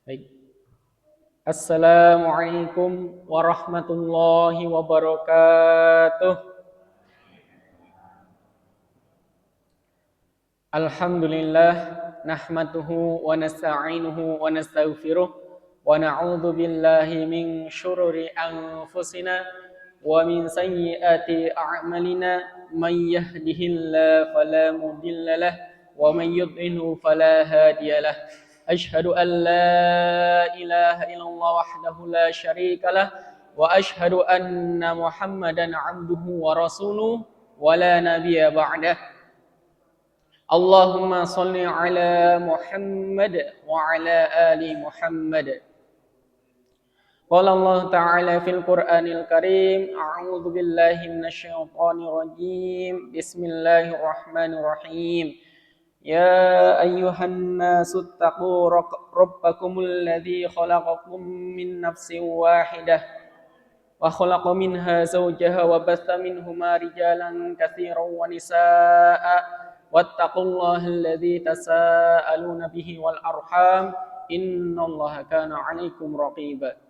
Baik. Assalamualaikum warahmatullahi wabarakatuh. Alhamdulillah nahmaduhu wa nasta'inuhu wa nastaghfiruh wa na'udzu billahi min syururi anfusina wa min sayyiati a'malina may yahdihillahu fala mudhillalah wa may yudlilhu fala hadiyalah. Asyhadu an la ilaha illallah wahdahu la syarikalah wa asyhadu anna Muhammadan 'abduhu wa rasuluh wa la nabiyya ba'dah. Allahumma salli ala Muhammad wa ala ali Muhammad. Qala Allah Ta'ala fil Qur'anil Karim, a'udzu billahi minasyaitonir rajim. Bismillahirrahmanirrahim. Ya ayyuhan nasu taqu rabbakumul ladzi khalaqakum min nafsin wahidah wa khalaqa minha zawjaha wa batha minhuma rijalan katsiran wa nisaa'a wattaqullaha alladzi tasaaluna bihi wal arham innallaha kana 'alaikum raqiba.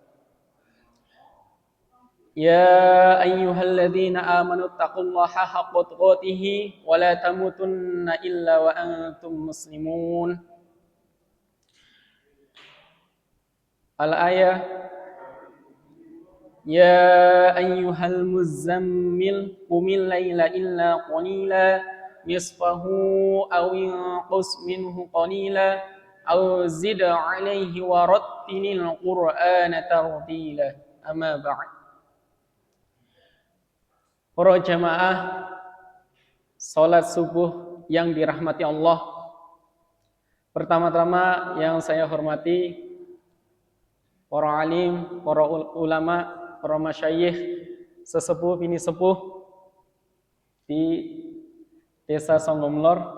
Ya ayyuhalladzina amanu taqullaha haqqa tuqatih wa la tamutunna illa wa antum muslimun. Al-ayah. Ya ayyuhal muzammil qumil laila illa qalila nisfahu aw inqus minhu qalila aw zid 'alaihi wa rattilil qur'ana tartila. Amma ba'd. Para jamaah salat subuh yang dirahmati Allah. Pertama-tama yang saya hormati para alim, para ulama, para masyayikh, sesepuh bini sepuh di Desa Songgomlor.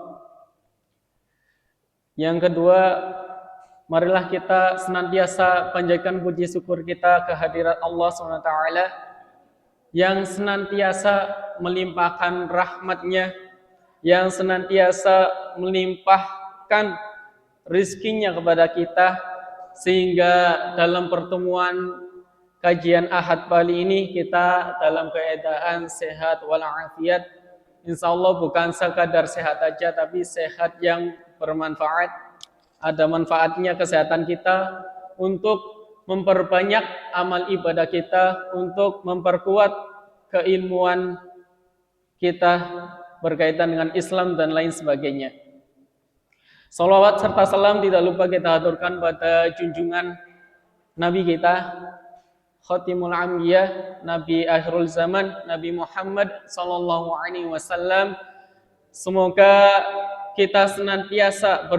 Yang kedua, marilah kita senantiasa panjatkan puji syukur kita kehadirat Allah SWT yang senantiasa melimpahkan rahmatnya, yang senantiasa melimpahkan rizkinya kepada kita, sehingga dalam pertemuan kajian Ahad Bali ini kita dalam keadaan sehat walafiat. Insya Allah bukan sekadar sehat aja, tapi sehat yang bermanfaat. Ada manfaatnya kesehatan kita untuk memperbanyak amal ibadah kita, untuk memperkuat keilmuan kita berkaitan dengan Islam dan lain sebagainya. Salawat serta salam tidak lupa kita aturkan pada junjungan Nabi kita, Khatimul Anbiya, Nabi akhirul zaman, Nabi Muhammad sallallahu alaihi wasallam. Semoga kita senantiasa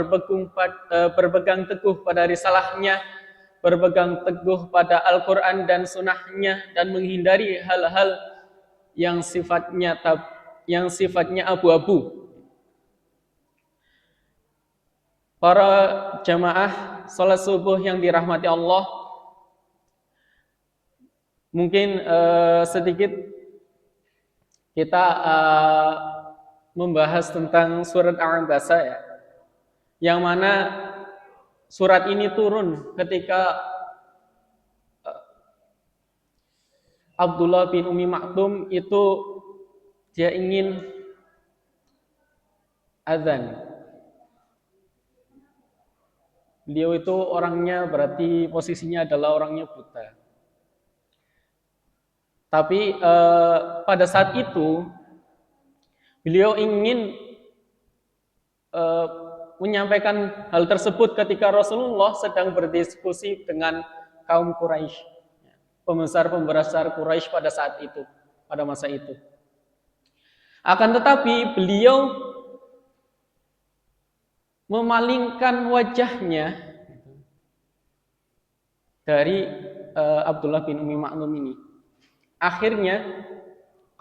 berpegang teguh pada risalahnya, berpegang teguh pada Al-Quran dan sunnahnya, dan menghindari hal-hal yang sifatnya abu-abu. Para jamaah salat subuh yang dirahmati Allah, mungkin sedikit kita membahas tentang surat Al-Abasa ya, yang mana surat ini turun ketika Abdullah bin Ummi Maktum itu dia ingin azan. Beliau itu orangnya berarti posisinya adalah orangnya buta. Tapi pada saat itu beliau ingin menyampaikan hal tersebut ketika Rasulullah sedang berdiskusi dengan kaum Quraisy, pembesar Quraisy pada saat itu, pada masa itu. Akan tetapi beliau memalingkan wajahnya dari Abdullah bin Ummi Maktum ini. Akhirnya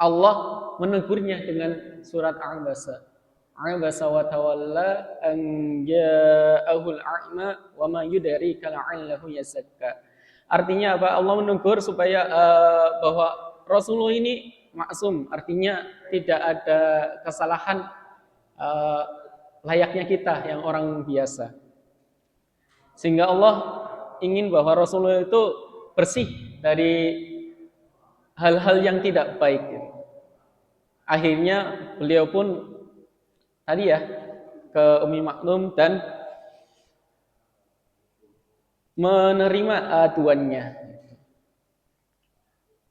Allah menegurnya dengan surat Al-Abasa. Abasa wa tawalla an ja'ahul a'ma wa ma yudrika la'allahu yazakka. Artinya apa? Allah menegur supaya bahwa Rasulullah ini maksum, artinya tidak ada kesalahan layaknya kita yang orang biasa. Sehingga Allah ingin bahwa Rasulullah itu bersih dari hal-hal yang tidak baik. Akhirnya beliau pun tadi ya ke Ummi Maktum dan menerima aduannya.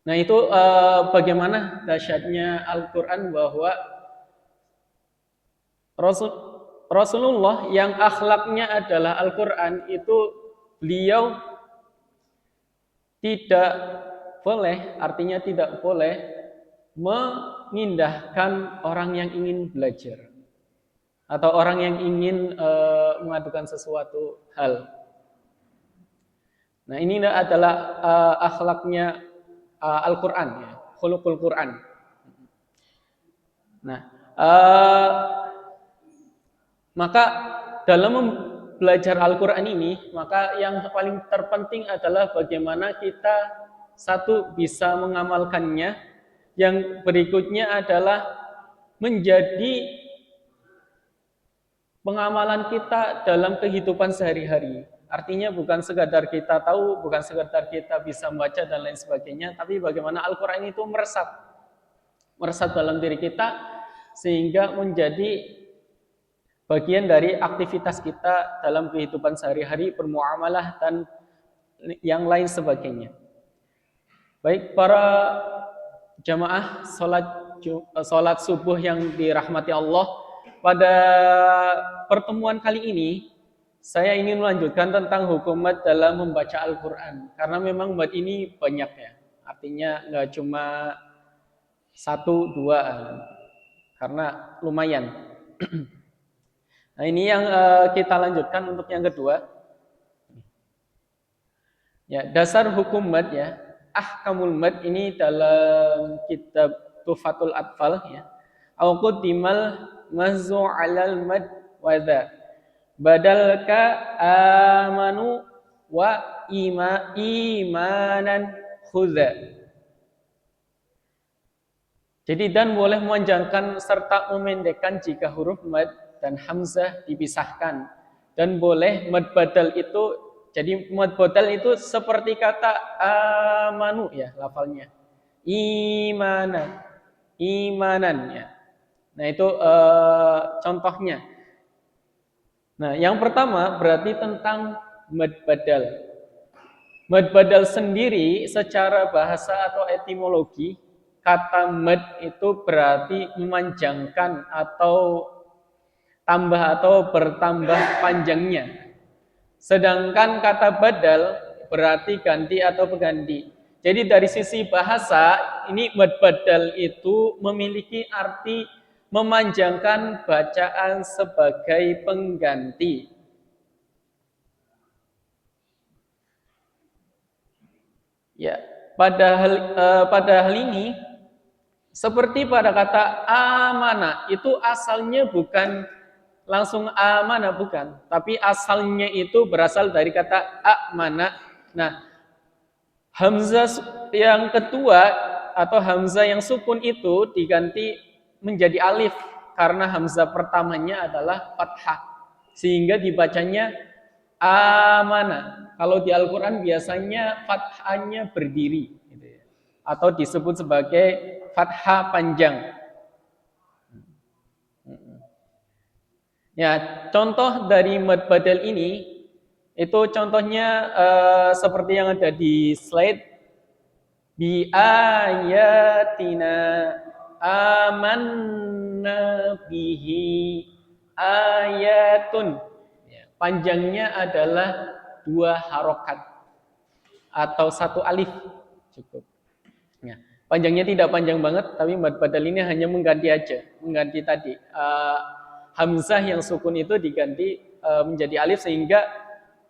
Nah itu bagaimana dahsyatnya Al-Quran bahwa Rasulullah yang akhlaknya adalah Al-Quran itu beliau tidak boleh, artinya tidak boleh mengindahkan orang yang ingin belajar atau orang yang ingin mengadukan sesuatu hal. Nah ini adalah akhlaknya Al-Quran, ya, khuluqul Quran. Nah, maka dalam belajar Al-Quran ini, maka yang paling terpenting adalah bagaimana kita satu bisa mengamalkannya, yang berikutnya adalah menjadi pengamalan kita dalam kehidupan sehari-hari. Artinya bukan sekadar kita tahu, bukan sekadar kita bisa membaca dan lain sebagainya, tapi bagaimana Al-Quran itu meresap dalam diri kita sehingga menjadi bagian dari aktivitas kita dalam kehidupan sehari-hari, bermuamalah dan yang lain sebagainya. Baik para jamaah salat subuh yang dirahmati Allah, pada pertemuan kali ini saya ingin melanjutkan tentang hukum mad dalam membaca Al-Quran. Karena memang mad ini banyak ya. Artinya nggak cuma 1, 2, karena lumayan. Nah ini yang kita lanjutkan untuk yang kedua. Ya, dasar hukum mad ya. Ahkamul mad ini dalam kitab Tuhfatul Atfal ya. Au quddimal mazu 'alal mad wa dza. Badalka amanu wa imanan khudha. Jadi dan boleh memanjangkan serta memendekkan jika huruf mad dan hamzah dipisahkan. Dan boleh mad badal itu, jadi mad badal itu seperti kata amanu ya lafalnya. Imanan ya. Nah itu contohnya. Nah, yang pertama berarti tentang mad badal. Mad badal sendiri secara bahasa atau etimologi, kata mad itu berarti memanjangkan atau tambah atau bertambah panjangnya. Sedangkan kata badal berarti ganti atau pengganti. Jadi dari sisi bahasa, ini mad badal itu memiliki arti memanjangkan bacaan sebagai pengganti. Ya, pada hal ini seperti pada kata amanah itu asalnya bukan langsung amanah bukan, tapi asalnya itu berasal dari kata amanah. Nah, hamzah yang kedua atau hamzah yang sukun itu diganti menjadi alif karena hamzah pertamanya adalah fathah sehingga dibacanya amana. Kalau di Al-Quran biasanya fathahnya berdiri gitu ya. Atau disebut sebagai fathah panjang. Ya, contoh dari mad badal ini itu contohnya seperti yang ada di slide. Bi ayatina amanna bihi ayatun. Panjangnya adalah 2 harokat atau 1 alif cukup. Ya, panjangnya tidak panjang banget, tapi mad badal ini hanya mengganti aja, mengganti tadi hamzah yang sukun itu diganti menjadi alif sehingga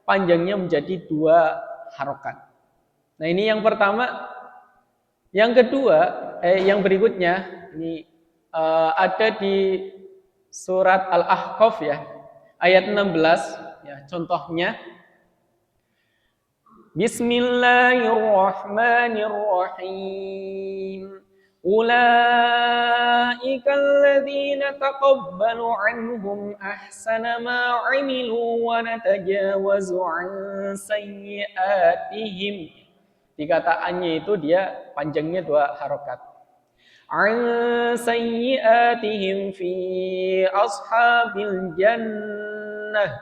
panjangnya menjadi 2 harokat. Nah ini yang pertama. Yang kedua, yang berikutnya ini ada di surat Al-Ahqaf ya, ayat 16 ya, contohnya Bismillahirrahmanirrahim. Ulaika alladzina taqabbalu anhum ahsana ma 'amilu wa natajawazu 'an sayyi'atihim. Dikataannya itu dia panjangnya 2 harokat. An sayyi'atihim fi ashabil jannah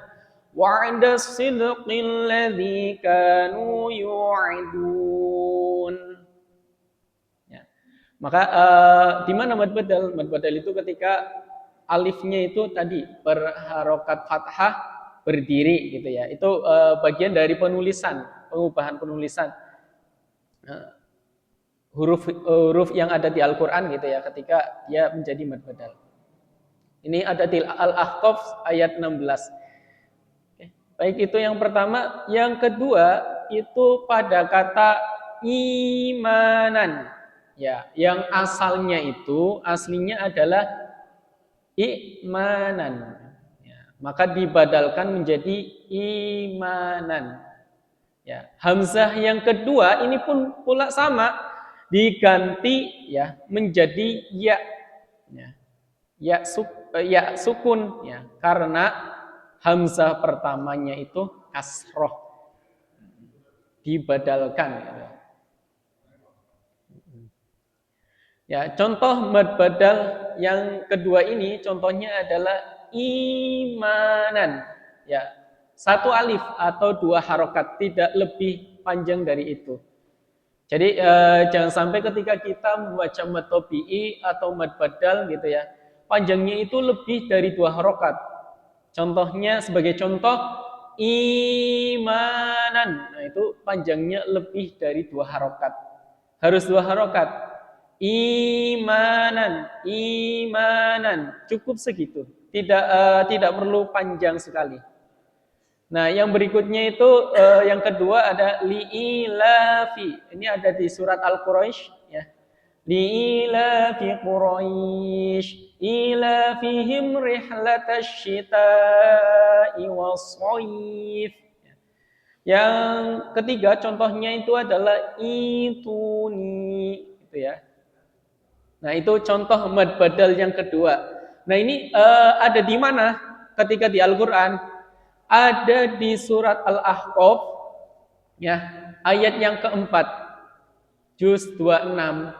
wa'da sidqil ladzi kanu yu'idun. Maka di mana mad badal? Mad badal itu ketika alifnya itu tadi berharokat fathah berdiri gitu ya. Itu bagian dari penulisan, pengubahan penulisan. Huruf yang ada di Al-Qur'an gitu ya ketika dia menjadi mad badal. Ini ada di Al-Ahqaf ayat 16. Oke. Baik itu yang pertama, yang kedua itu pada kata imanan. Ya, yang asalnya itu aslinya adalah imanan. Ya, maka dibadalkan menjadi imanan. Ya, hamzah yang kedua ini pun pula sama, diganti ya menjadi ya. Ya, ya sukun ya, karena hamzah pertamanya itu kasroh. Dibadalkan ya. Ya, contoh mad badal yang kedua ini contohnya adalah imanan. Ya, 1 alif atau 2 harokat, tidak lebih panjang dari itu. Jadi jangan sampai ketika kita membaca mad tabi'i atau mad badal gitu ya, panjangnya itu lebih dari 2 harokat. Contohnya sebagai contoh imanan, nah itu panjangnya lebih dari 2 harokat. Harus 2 harokat. Imanan, cukup segitu, tidak perlu panjang sekali. Nah, yang berikutnya itu yang kedua ada li'ilafi. Ini ada di surat Al-Quraisy ya. Li'ilafi Quraisy ilafihim rihlatash syita'i was-shayf. Yang ketiga contohnya itu adalah ituni gitu ya. Nah, itu contoh mad badal yang kedua. Nah, ini ada di mana ketika di Al-Qur'an? Ada di surat Al-Ahqaf ya, ayat yang keempat. Juz 26.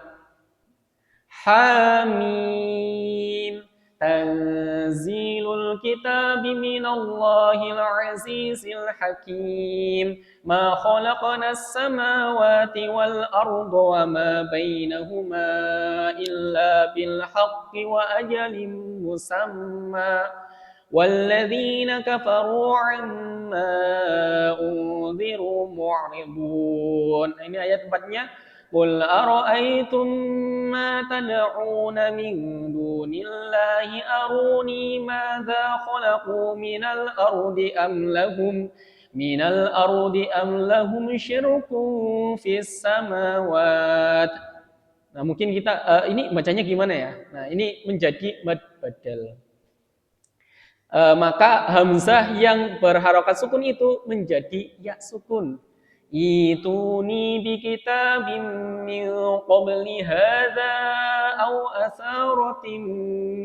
Hamim tanzilul kitabi minallahil azizil hakim. Ma khalaqnas samawati wal arda wa ma bainahuma illa bil haqqi wa ajalin musamma. Walladzina kafaru amma unziru mu'ridun. Ini ayat 4-nya. Qul ara'aytum ma tad'una min dunillahi aruni madza khalaqu minal ardi am lahum syirkun fis samawat. Nah, mungkin kita ini bacanya gimana ya? Nah, ini menjadi mad badal. Maka hamzah yang berharokat sukun itu menjadi ya sukun. Ituni bi kitabim min qabli hadza aw atharatin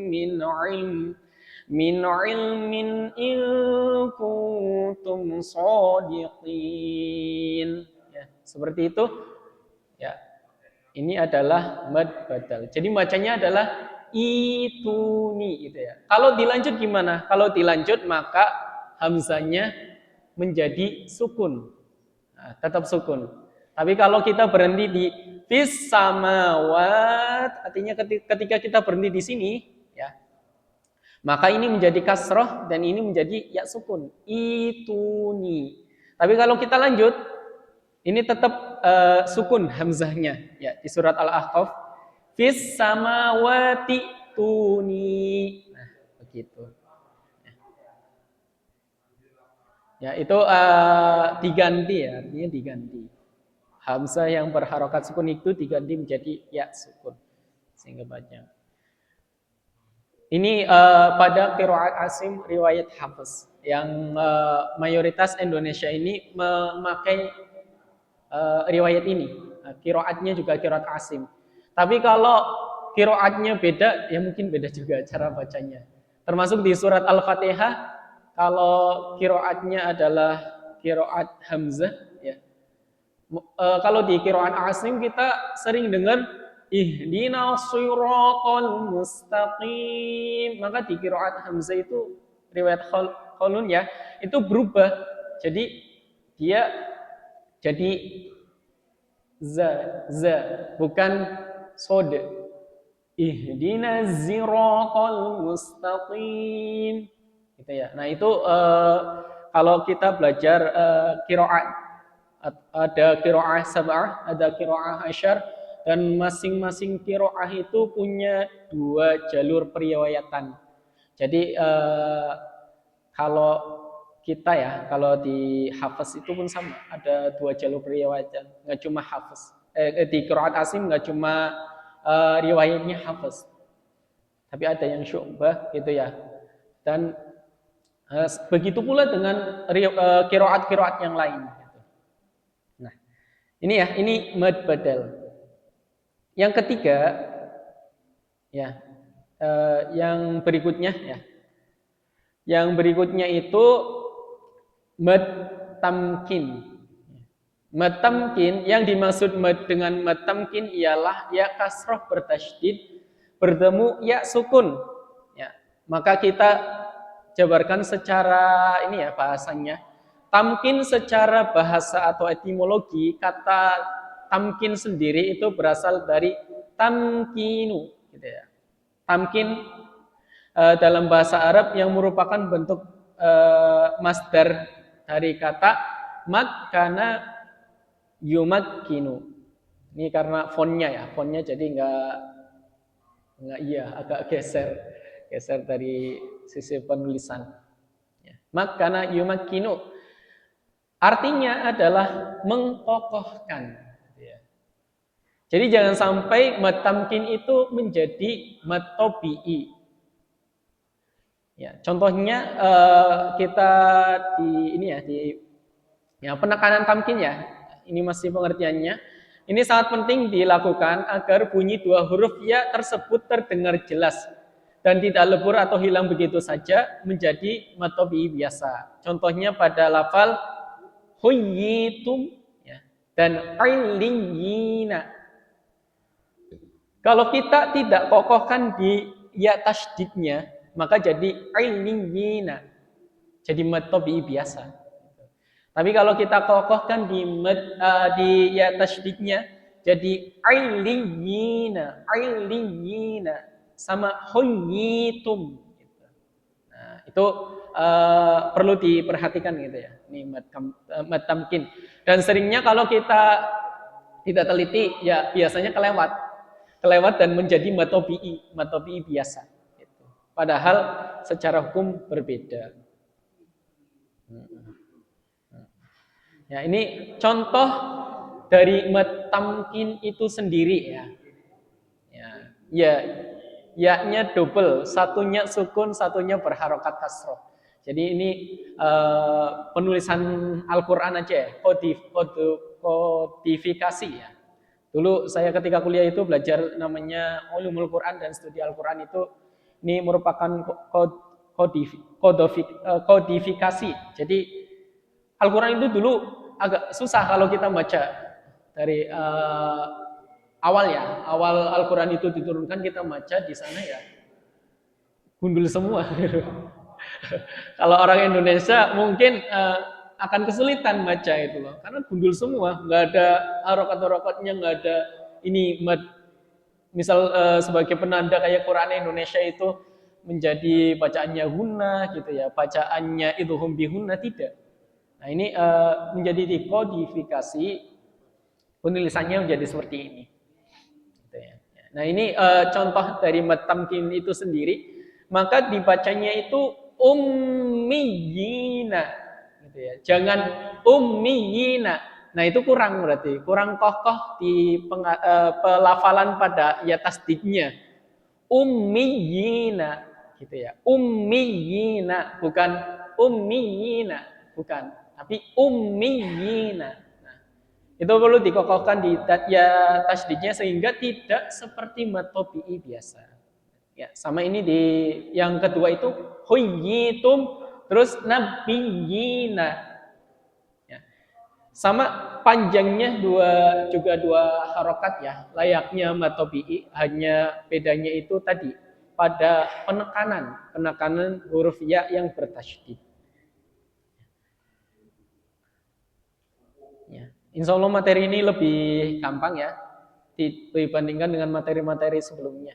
min ilmin in kuntum shadiqin. Ya, seperti itu. Ya. Ini adalah mad badal. Jadi bacanya adalah ituni gitu ya. Kalau dilanjut gimana? Kalau dilanjut maka hamzahnya menjadi sukun. Nah, tetap sukun. Tapi kalau kita berhenti di fis samawat, artinya ketika kita berhenti di sini ya, maka ini menjadi kasroh dan ini menjadi ya sukun. Ituni. Tapi kalau kita lanjut, ini tetap sukun hamzahnya ya di surat Al-Ahqaf. Fis samawati tuni. Nah, begitu. Ya, itu diganti ya, artinya diganti. Hamzah yang berharokat sukun itu diganti menjadi ya sukun. Sehingga banyak. Ini pada qiraat Asim riwayat Hafiz yang mayoritas Indonesia ini memakai riwayat ini. Qiraatnya juga qiraat Asim. Tapi kalau kiroatnya beda, ya mungkin beda juga cara bacanya. Termasuk di surat Al-Fatihah, kalau kiroatnya adalah kiroat Hamzah, ya. Kalau di kiroat Asim kita sering dengar ihdinas siratal mustaqim. Maka di kiroat Hamzah itu riwayat Khalun ya, itu berubah. Jadi dia jadi za bukan sod. Ihdinas siratal mustaqim. Gitu ya. Nah, itu kalau kita belajar qiraat, ada qiraah sab'ah, ada qiraah asyar, dan masing-masing qiraah itu punya 2 jalur periwayatan. Jadi kalau kita ya, kalau di hafaz itu pun sama, ada 2 jalur periwayatan, nggak cuma hafaz. Di qiraat Asim nggak cuma riwayatnya hafaz, tapi ada yang syu'bah gitu ya. Dan begitu pula dengan qiraat-qiraat yang lain. Nah, ini ya, ini mad badal. Yang ketiga, ya, yang berikutnya ya, yang berikutnya itu mad tamkin. Mad tamkin, yang dimaksud dengan mad tamkin ialah ya kasroh bertasydid bertemu ya sukun. Ya, maka kita jabarkan secara ini ya bahasanya. Tamkin secara bahasa atau etimologi, kata tamkin sendiri itu berasal dari tamkinu, gitu ya. Tamkin dalam bahasa Arab yang merupakan bentuk masdar dari kata makkana yumakkinu. Ini karena fontnya ya, fontnya jadi nggak iya, agak geser dari sisi penulisan. Ya. Makkana yumakkinu artinya adalah mengkokohkan. Ya. Jadi jangan sampai mad tamkin itu menjadi mad tabi'i. Ya, contohnya kita di ini ya di ya penekanan tamkin ya. Ini masih pengertiannya. Ini sangat penting dilakukan agar bunyi 2 huruf ya tersebut terdengar jelas dan tidak lebur atau hilang begitu saja menjadi mad tabi'i biasa. Contohnya pada lafal huyyitum ya, dan iliyina. Kalau kita tidak kokohkan di ya tasydidnya, maka jadi iliyina. Jadi mad tabi'i biasa. Tapi kalau kita kokohkan di ya tasydidnya, jadi iliyina sama huyyitum. Nah, itu perlu diperhatikan gitu ya. Ini mad tamkin. Dan seringnya kalau kita tidak teliti, ya biasanya kelewat dan menjadi mad tabi'i biasa. Gitu. Padahal secara hukum berbeda. Ya, ini contoh dari mad tamkin itu sendiri ya. Ya, ya-nya double, satunya sukun, satunya berharokat kasroh. Jadi ini penulisan Al-Qur'an aja ya, kodifikasi ya. Dulu saya ketika kuliah itu belajar namanya Ulumul Quran dan studi Al-Qur'an itu ini merupakan kodifikasi. Jadi Al-Qur'an itu dulu agak susah kalau kita baca dari awal ya. Awal Al-Qur'an itu diturunkan kita baca di sana ya gundul semua. Kalau orang Indonesia mungkin akan kesulitan baca itu loh, karena gundul semua, nggak ada harokat-harokatnya, nggak ada ini mad. Misal sebagai penanda kayak Quran Indonesia itu menjadi bacaannya hunna gitu ya, bacaannya idhum bihunna tidak. Nah ini menjadi dikodifikasi, penulisannya menjadi seperti ini. Gitu ya. Nah ini contoh dari mad tamkin itu sendiri, maka dibacanya itu ummiyina, gitu ya. Jangan ummiyina. Nah itu kurang berarti, kurang kokoh di pelafalan pada ya tasdidnya. Ummiyina, gitu ya. Ummiyina, bukan ummiyina, bukan, tapi ummiyina. Nah, Itu perlu dikokohkan di ya tasdidnya sehingga tidak seperti mad tabi'i biasa. Ya, sama ini di yang kedua itu huyyitum terus nabiyina. Ya. Sama panjangnya juga dua harokat ya, layaknya mad tabi'i, hanya bedanya itu tadi pada penekanan huruf ya yang bertasydid. Ya. Insya Allah materi ini lebih gampang ya dibandingkan dengan materi-materi sebelumnya.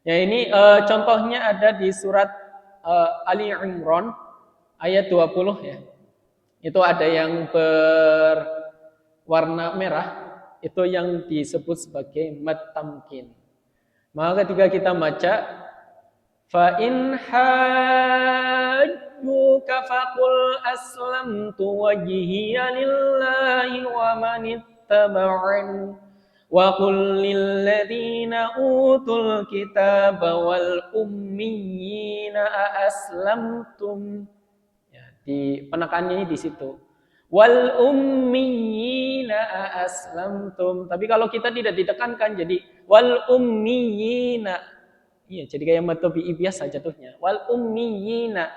Ya ini contohnya ada di surat Ali Imran ayat 20 ya. Itu ada yang berwarna merah, itu yang disebut sebagai mad tamkin. Maka ketika kita baca fa in hajjuka faqul aslamtu wajhiya lillahi wa man ittaba'an wa qul lil ladzina utul kitaba wal ummiyina aslamtum. Ya, di penekannya di situ. Wal ummiyina aslamtum. Tapi kalau kita tidak ditekankan jadi wal ummiyina. Iya, jadi kayak mad tabi'i biasa jatuhnya. Wal ummiyina.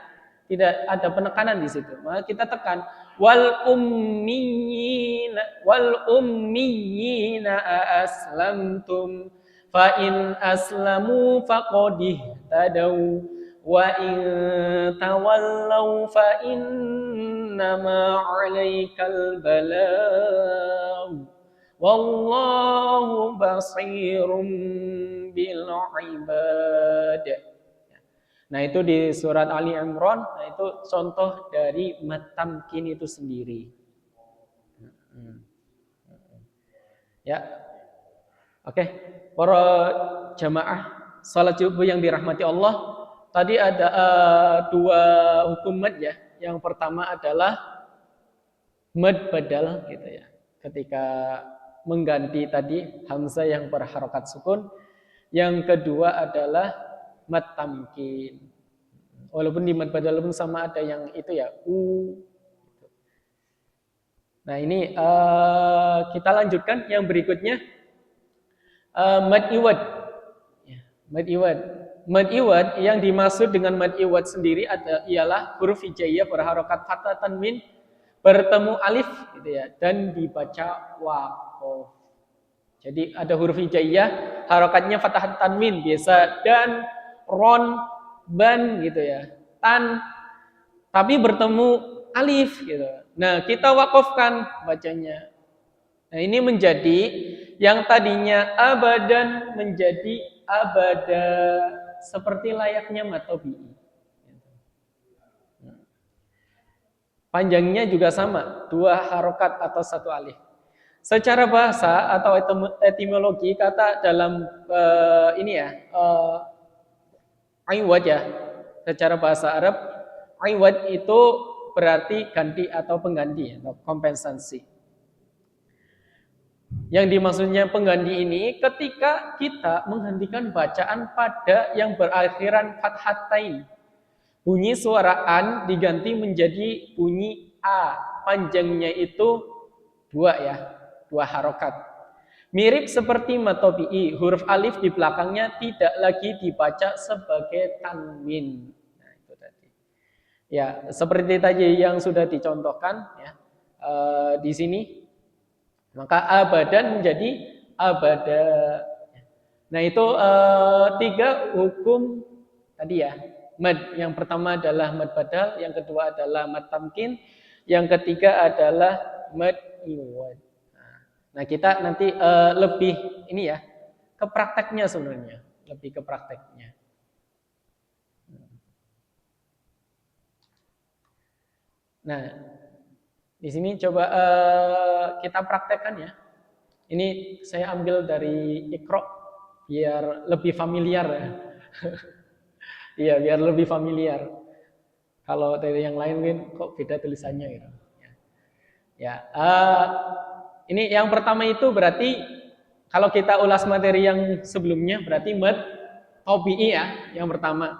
Tidak ada penekanan di situ. Maka kita tekan wal ummiyina aslamtum. Fa in aslamu faqad ihtadaw wa in tawallaw fa innama 'alaikal balagh wallahu basirum bil ibad. Nah, itu di surat Ali Imran, nah itu contoh dari mad tamkin itu sendiri. Ya. Oke, para jamaah salat subuh yang dirahmati Allah, tadi ada dua hukum mad ya. Yang pertama adalah mad badal gitu ya. Ketika mengganti tadi hamzah yang berharokat sukun. Yang kedua adalah mad tamkin. Walaupun di mad badal pun sama ada yang itu ya u. Nah ini kita lanjutkan yang berikutnya mad iwad. Mad iwad. Mad iwad yang dimaksud dengan mad iwad sendiri ialah huruf hijaiyah berharokat fathah tanwin bertemu alif gitu ya dan dibaca waqaf. Jadi ada huruf hijaiyah harokatnya fathah tanwin biasa dan ron ban gitu ya. Tan tapi bertemu alif gitu. Nah, kita wakafkan bacanya. Nah, ini menjadi yang tadinya abadan menjadi abada seperti layaknya mad tabi'i. Panjangnya juga sama, dua harokat atau satu alif. Secara bahasa atau etimologi kata dalam ini ya iwad ya. Secara bahasa Arab iwad itu berarti ganti atau pengganti atau kompensasi. Yang dimaksudnya pengganti ini ketika kita menghentikan bacaan pada yang berakhiran fathatain. Bunyi suara an diganti menjadi bunyi a. Panjangnya itu dua ya. Dua harokat. Mirip seperti mad tabi'i, huruf alif di belakangnya tidak lagi dibaca sebagai tanwin. Nah, itu tadi. Ya, seperti tadi yang sudah dicontohkan ya. Di sini maka abadan menjadi abada. Nah, itu tiga hukum tadi ya. Mad yang pertama adalah mad badal, yang kedua adalah mad tamkin, yang ketiga adalah mad iwad. Nah, kita nanti lebih ini ya ke prakteknya sebenarnya, lebih ke prakteknya. Nah, di sini coba kita praktekkan ya. Ini saya ambil dari Iqra biar lebih familiar ya. Iya, biar lebih familiar. Kalau dari yang lain mungkin kok beda tulisannya gitu. Ya, ini yang pertama itu berarti kalau kita ulas materi yang sebelumnya berarti mad tabi'i ya, yang pertama.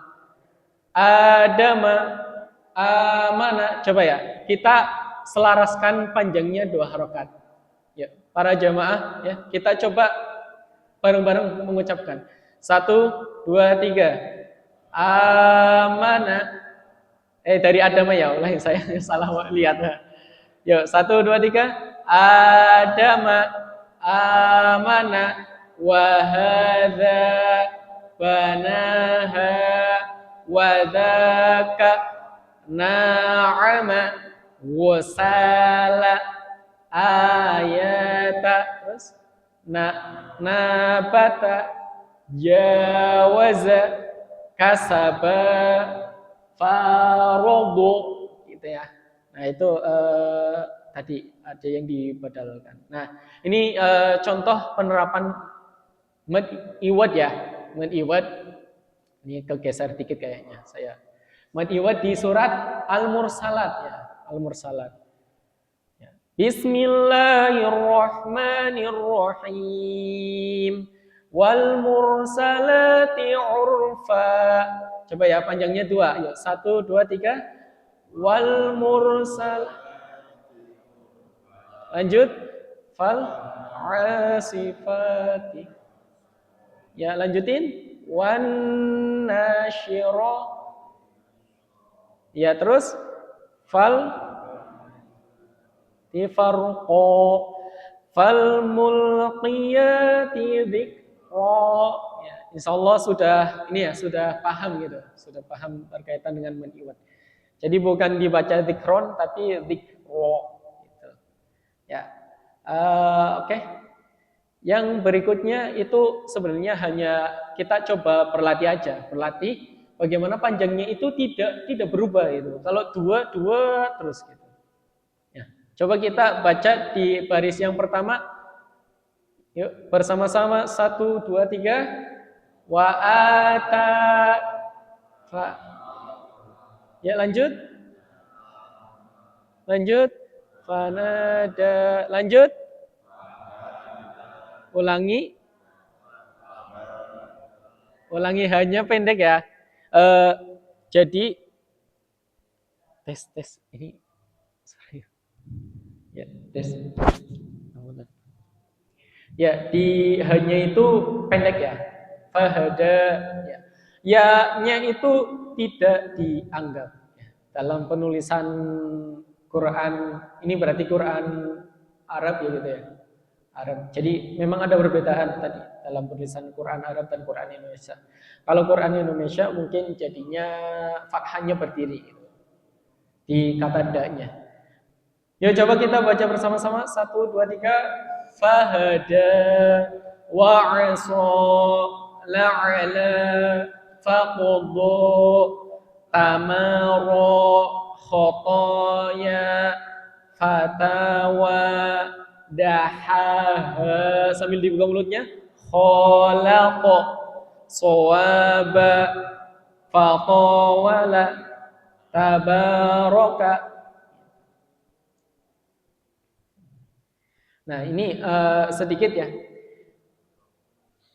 Mana? Coba ya, kita selaraskan panjangnya dua harokat. Ya, para jamaah ya, kita coba bareng-bareng mengucapkan. 1, 2, 3. Amana. Dari Adam ya, Allah saya salah lihat. Yuk, 1, 2, 3. Adama amana wahada banaha wadaka na'ama wasala ayata terus nabata jawaza kasaba farodo gitu ya. Nah itu tadi ada yang dibadalkan. Nah ini contoh penerapan mad iwad ya, mad iwad. Ini kegeser dikit kayaknya saya. Mad iwad di surat Al-Mursalat ya, Al-Mursalat. Ya. Bismillahirrahmanirrahim. Wal mursalati urfa. Coba ya panjangnya 2. Yuk 1, 2, 3. Wal mursal. Lanjut. Fal asifati. Ya lanjutin. Wan nasyira. Ya terus. Fal tifarqo. Fal mulqiyati dzikra. Ya, insyaallah sudah ini ya sudah paham gitu, sudah paham berkaitan dengan meniwat. Jadi bukan dibaca dzikron tapi dzikro gitu. Ya. Oke. Yang berikutnya itu sebenarnya hanya kita coba berlatih aja, berlatih bagaimana panjangnya itu tidak berubah itu. Kalau 2 terus gitu. Ya. Coba kita baca di baris yang pertama. Yuk bersama-sama 1, 2, 3. Wa ata fa. Ya lanjut. Lanjut. Fanada. Lanjut. Ulangi. Ulangi hanya pendek ya. Jadi tes ini sorry. Ya, tes. Ya, di hanya itu pendek ya. Fahada ya. Ya-nya itu tidak dianggap ya. Dalam penulisan Quran ini berarti Quran Arab ya gitu ya. Arab. Jadi memang ada perbedaan tadi dalam penulisan Quran Arab dan Quran Indonesia. Kalau Quran Indonesia mungkin jadinya fathahnya berdiri gitu, di kata da-nya. Yuk coba kita baca bersama-sama 1, 2, 3. Fahada wa'asa la'ala faqadha tamara khotaya fatawa dahaha sambil dibuka mulutnya khalaqa sawaba fatawala tabaraka. Nah ini sedikit ya.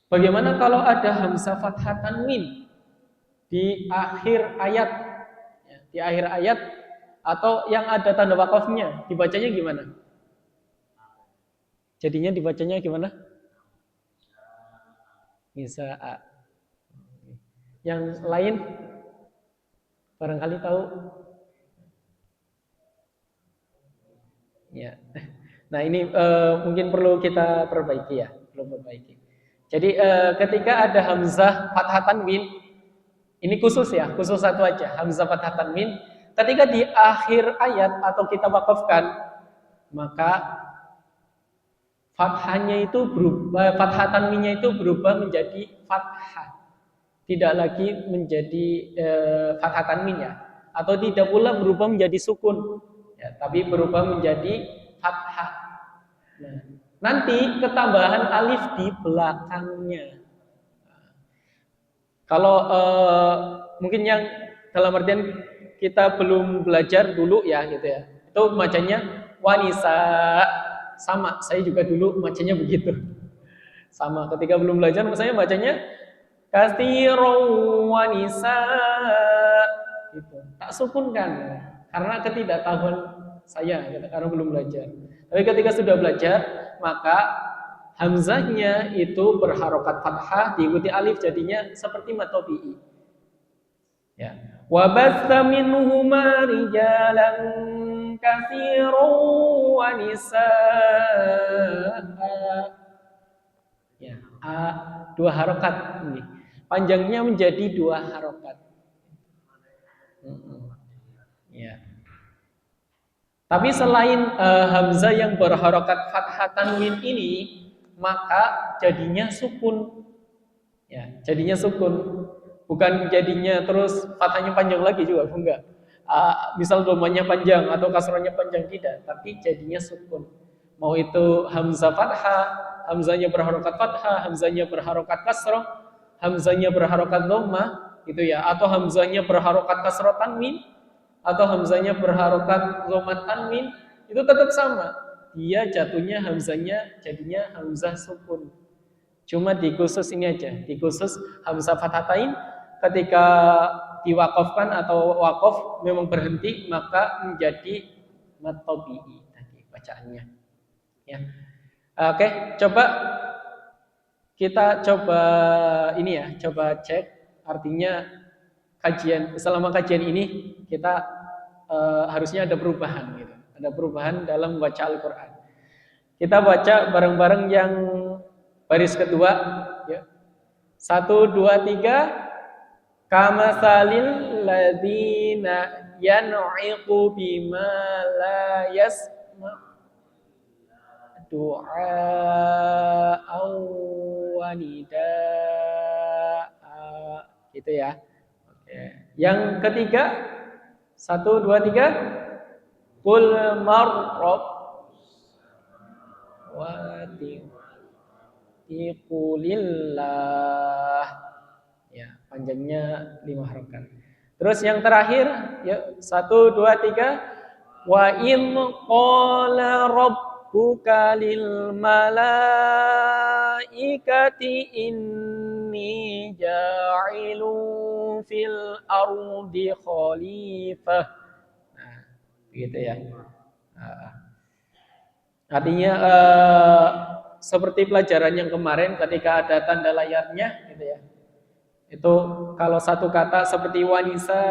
Bagaimana kalau ada hamzah fathah tanwin di akhir ayat? Ya, di akhir ayat atau yang ada tanda wakafnya, dibacanya gimana? Jadinya dibacanya gimana? Misa'a. Yang lain barangkali tahu? Ya. Nah ini mungkin perlu kita perbaiki ya, perlu perbaiki. Jadi ketika ada hamzah fathah tanwin, ini khusus ya, khusus satu aja, hamzah fathah tanwin. Ketika di akhir ayat atau kita wakafkan, maka fathahnya itu berubah, fathah tanwinnya itu berubah menjadi fathah, tidak lagi menjadi fathah tanwin ya, atau tidak pula berubah menjadi sukun, ya, tapi berubah menjadi fathah. Nah, nanti ketambahan alif di belakangnya. Kalau mungkin yang dalam artian kita belum belajar dulu ya gitu ya, itu bacanya wanisa. Sama, saya juga dulu bacanya begitu. Sama, ketika belum belajar saya bacanya katsirun wanisa gitu. Tak sukunkan karena ketidaktahuan saya gitu, karena belum belajar. Tapi ketika sudah belajar, maka hamzahnya itu berharokat fathah diikuti alif jadinya seperti mad tabi'i. Ya. Wa batsa minhuma rijalan katsiran wa nisaa. Ya, dua harokat ini. Panjangnya menjadi dua harokat. Ya. Tapi selain hamzah yang berharokat fathah tanwin ini, maka jadinya sukun. Ya, jadinya sukun. Bukan jadinya terus fathahnya panjang lagi juga, enggak. Misal domanya panjang atau kasrohnya panjang tidak, tapi jadinya sukun. Mau itu hamzah fathah, hamzahnya berharokat fathah, hamzahnya berharokat kasroh, hamzahnya berharokat dhammah, gitu ya, atau hamzahnya berharokat kasroh tanwin, atau hamzahnya berharokat dhammah tanwin, itu tetap sama. Dia jatuhnya hamzahnya jadinya hamzah sukun. Cuma di khusus ini aja, di khusus hamzah fathatain ketika diwakafkan atau wakaf memang berhenti maka menjadi mad tabi'i tadi bacaannya. Ya. Oke, kita coba ini ya, coba cek artinya selama kajian ini kita harusnya ada perubahan gitu. Ada perubahan dalam membaca Al-Qur'an. Kita baca bareng-bareng yang baris kedua ya. 1 2 3 Kamasalil ladzina yan'iqu bima la yasma du'a wa nidaa gitu ya. Oke. Yang ketiga 1 2 3 Qul marrab wa tiqulillah. Ya, panjangnya 5 harokat. Terus yang terakhir ya 1 2 3 wa in qala rabbuka lil malaikati inni ja'ilun fil ardi khalifah. Nah, begitu ya. Artinya seperti pelajaran yang kemarin ketika ada tanda layarnya gitu ya. Itu kalau satu kata seperti wanisa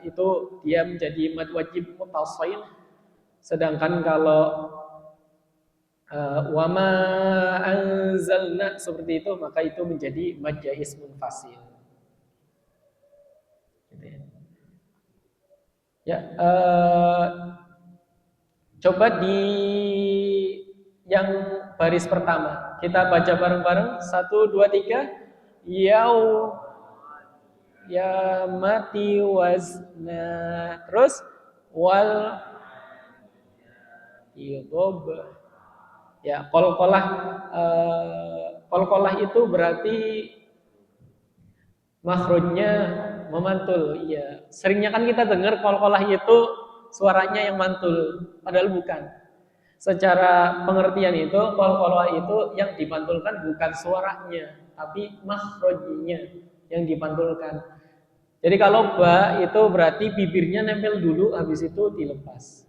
itu dia menjadi mad wajib muttasil, sedangkan kalau wama anzalna seperti itu maka itu menjadi mad jaiz munfasil. Gitu ya. Coba di yang baris pertama kita baca bareng-bareng 1 2 3 ya mati wazna terus wal idhob ya qalqalah itu berarti makhrajnya memantul. Iya, seringnya kan kita dengar qalqalah itu suaranya yang mantul, padahal bukan. Secara pengertian itu qalqalah itu yang dipantulkan bukan suaranya, tapi makhrajnya yang dipantulkan. Jadi kalau ba itu berarti bibirnya nempel dulu, habis itu dilepas.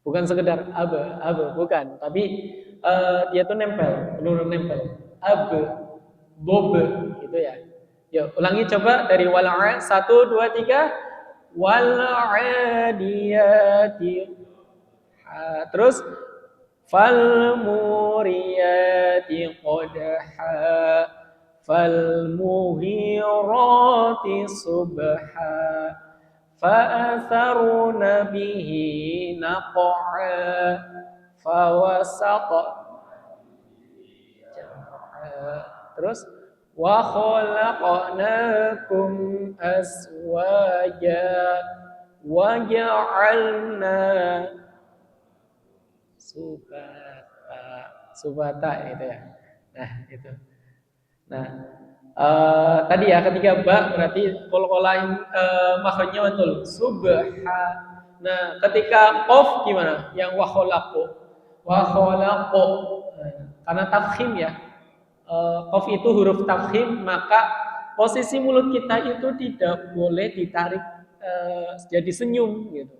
Bukan sekedar abe, bukan. Tapi dia tuh nempel, benar-benar nempel. Abe, bobe, gitu ya. Yuk, ulangi coba dari wal'a 1 2 3 wal'adiyati. Terus falmuriyati qadha falmuhirati subha fa'atharuna bihi naq'a fawasaqa. Terus wa khalaqnakum azwaja wa ja'alna subata itu ya. Nah, itu. Nah, tadi ya ketika ba berarti qalqalah makhrajnya betul. Subha. Nah, ketika qaf gimana? Yang wa khalaqu. Wa khalaqu. Karena tafkhim ya. Qaf itu huruf tafkhim, maka posisi mulut kita itu tidak boleh ditarik jadi senyum gitu.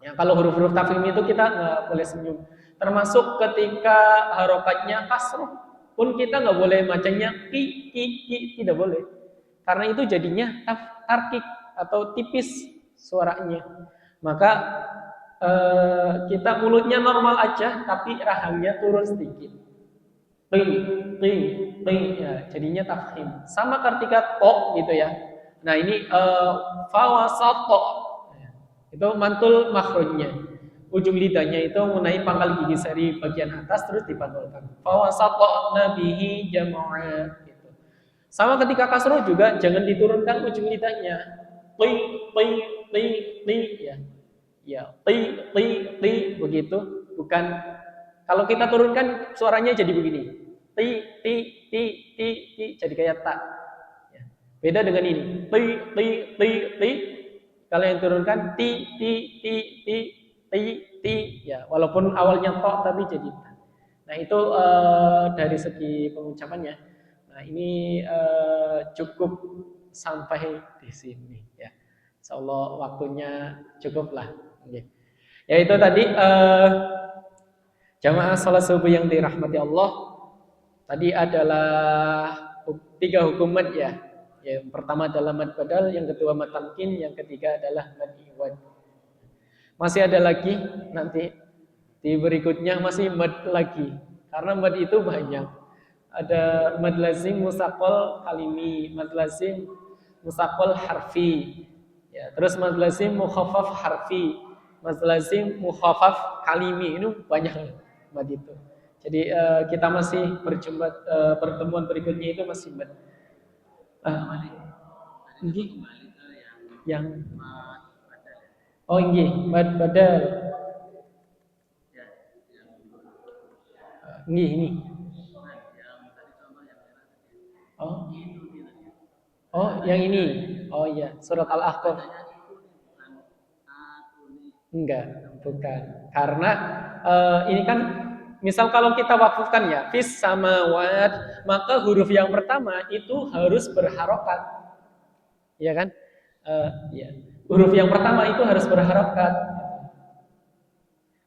Ya, kalau huruf-huruf tafkhim itu kita nggak boleh senyum. Termasuk ketika harokatnya kasroh pun kita nggak boleh bacanya ki, tidak boleh. Karena itu jadinya tarkik atau tipis suaranya. Maka kita mulutnya normal aja, tapi rahangnya turun sedikit. Ti, ti, ti, ya, jadinya tafkhim. Sama ketika to gitu ya. Nah ini fawasato, itu mantul makhrajnya. Ujung lidahnya itu mengenai pangkal gigi seri bagian atas terus dipantulkan. Fawasato nabihi jama'a. Gitu. Sama ketika kasroh juga jangan diturunkan ujung lidahnya. Ti, ti, ti, ti, ya. Ya, ti begitu. Bukan kalau kita turunkan suaranya jadi begini. Ti, ti, ti, ti, jadi kayak tak. Ya. Beda dengan ini. Ti. Kalau yang turunkan ti, ya walaupun awalnya to tapi jadi ta. Nah itu dari segi pengucapannya. Nah ini cukup sampai di sini ya. Insyaallah waktunya cukup lah. Okay. Ya itu tadi jamaah salat subuh yang dirahmati Allah. Tadi adalah 3 hukum mad ya. Yang pertama adalah mad badal, yang kedua mad tamkin, yang ketiga adalah mad iwad. Masih ada lagi nanti di berikutnya masih mad lagi. Karena mad itu banyak. Ada mad lazim musaqal kalimi, mad lazim musaqal harfi. Ya, terus mad lazim mukhaffaf harfi, mad lazim mukhaffaf kalimi. Ini banyak mad itu. Jadi kita masih berjumpa pertemuan berikutnya itu masih mad. Yang oh nggih, mad badal. Nggih ini. Oh. Oh, yang ini. Oh iya, surat Al-Ahqaf. Enggak, bukan. Karena ini kan misal kalau kita wakufkan ya, fis sama wad, maka huruf yang pertama itu harus berharokat. Ya kan? Ya. Huruf yang pertama itu harus berharokat.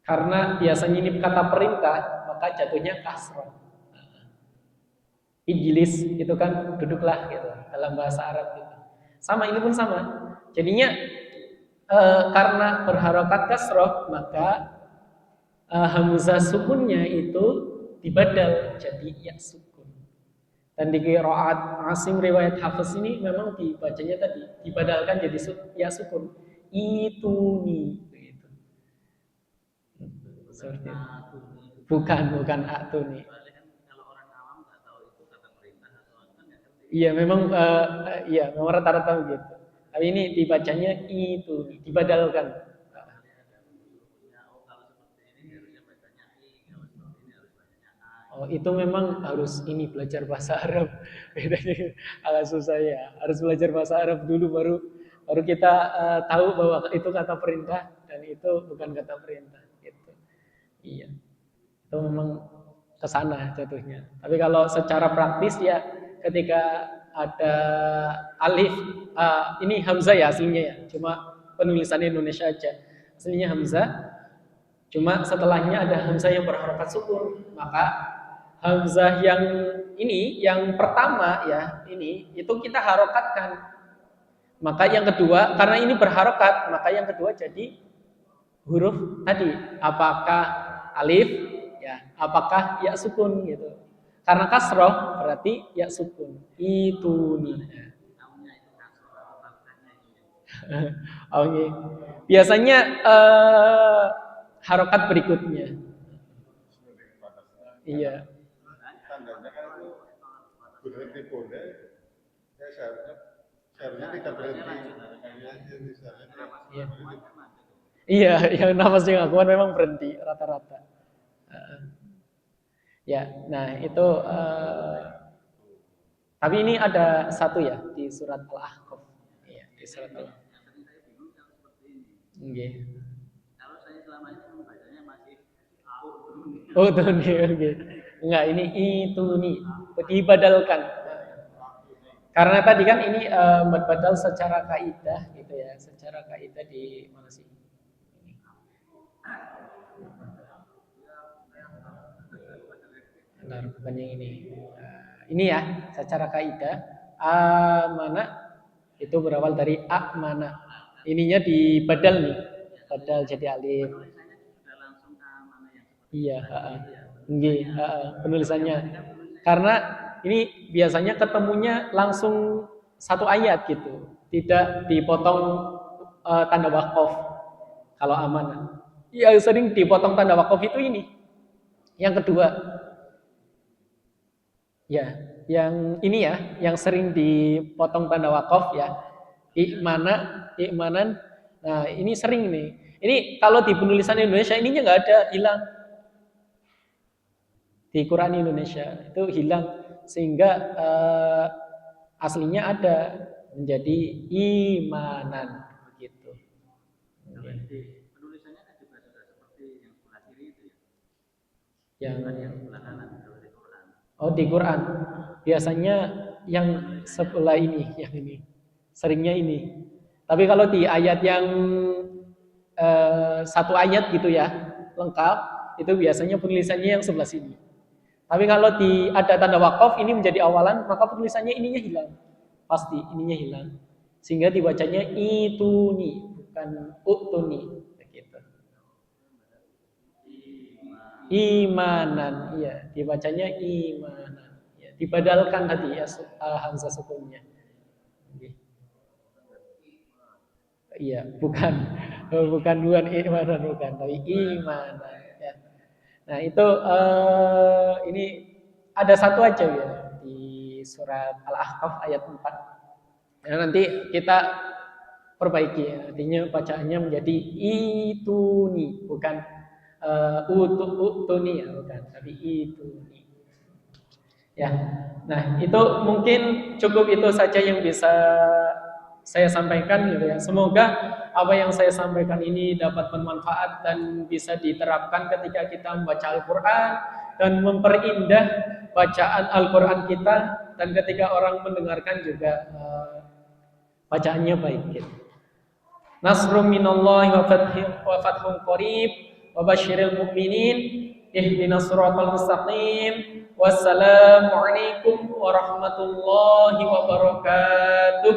Karena biasanya ini kata perintah, maka jatuhnya kasroh. Ijlis itu kan duduklah gitu dalam bahasa Arab gitu. Sama ini pun sama. Jadinya karena berharokat kasroh maka hamzah sukunnya itu dibadal jadi ya sukun. Dan di qiraat Asim riwayat Hafiz ini memang dibacanya tadi dibadalkan jadi ya sukun. Itu nih gitu. Seperti itu. Bukan atuni. Iya memang iya memang rata-rata begitu. Tapi ini dibacanya itu dibadalkan. Oh, itu memang harus ini belajar bahasa Arab. Bedanya agak susah ya. Harus belajar bahasa Arab dulu baru kita tahu bahwa itu kata perintah dan itu bukan kata perintah gitu. Iya. Itu memang ke sana jatuhnya. Tapi kalau secara praktis ya ketika ada alif ini hamzah ya aslinya ya. Cuma penulisan Indonesia aja. Aslinya hamzah. Cuma setelahnya ada hamzah yang berharokat sukun, maka hamzah yang ini yang pertama ya ini itu kita harokatkan. Maka yang kedua karena ini berharokat, maka yang kedua jadi huruf tadi apakah alif ya, apakah ya sukun gitu. Karena kasroh berarti ya sukun. Itu nih. Oke. Biasanya harokat berikutnya. Iya. Tandanya kan itu berhenti boleh, ya seharusnya tidak berhenti. Iya. Iya, yang nafasnya nggak kuat memang berhenti rata-rata. Ya, nah itu. Tapi ini ada satu ya di surat Al-Ahqaf. Iya, di surat Al-Ahqaf. Oke. Oh, tuh nih, oke. Enggak, ini itu nih dibadalkan. Karena tadi kan ini mad badal secara kaidah gitu ya, secara kaidah di mana sih? Benar, bukan yang ini. Ini ya, secara kaidah amana itu berawal dari amana. Ininya di badal nih, badal jadi alif. Iya, nggih, penulisannya. Karena ini biasanya ketemunya langsung satu ayat gitu, tidak dipotong tanda wakaf kalau amanah. Yang sering dipotong tanda wakaf itu ini. Yang kedua, ya, yang ini ya, yang sering dipotong tanda wakaf ya, ikmanan. Nah, ini sering nih. Ini kalau di penulisan Indonesia ininya nggak ada, hilang. Di Quran Indonesia itu hilang sehingga aslinya ada menjadi imanan begitu. Penulisannya kan juga sudah seperti yang sebelah kiri itu ya. Yang sebelah kanan kalau di Quran. Oh, di Quran. Biasanya yang sebelah ini, yang ini. Seringnya ini. Tapi kalau di ayat yang satu ayat gitu ya, lengkap, itu biasanya penulisannya yang sebelah sini. Tapi kalau ada tanda wakaf ini menjadi awalan, maka penulisannya ininya hilang. Pasti ininya hilang. Sehingga dibacanya ituni, bukan utuni. Begitu. Imanan, iya, dibacanya imanan. Ya, dibadalkan tadi ya hamzah sukunnya. Iya, bukan imanan, bukan, tapi imanan. Ya. Nah itu ini ada satu aja ya di surat Al-Ahqaf ayat 4. Ya, nanti kita perbaiki ya. Artinya bacaannya menjadi ituni, bukan utuni ya, bukan, tapi ituni. Ya. Nah, itu mungkin cukup itu saja yang bisa saya sampaikan gitu ya. Semoga apa yang saya sampaikan ini dapat bermanfaat dan bisa diterapkan ketika kita membaca Al-Quran dan memperindah bacaan Al-Quran kita, dan ketika orang mendengarkan juga bacaannya baik gitu. Nasrum minallahi wa fathun qarib wa basyiril mu'minin ihdinas siratal mustaqim. Wassalamu alaikum warahmatullahi wabarakatuh.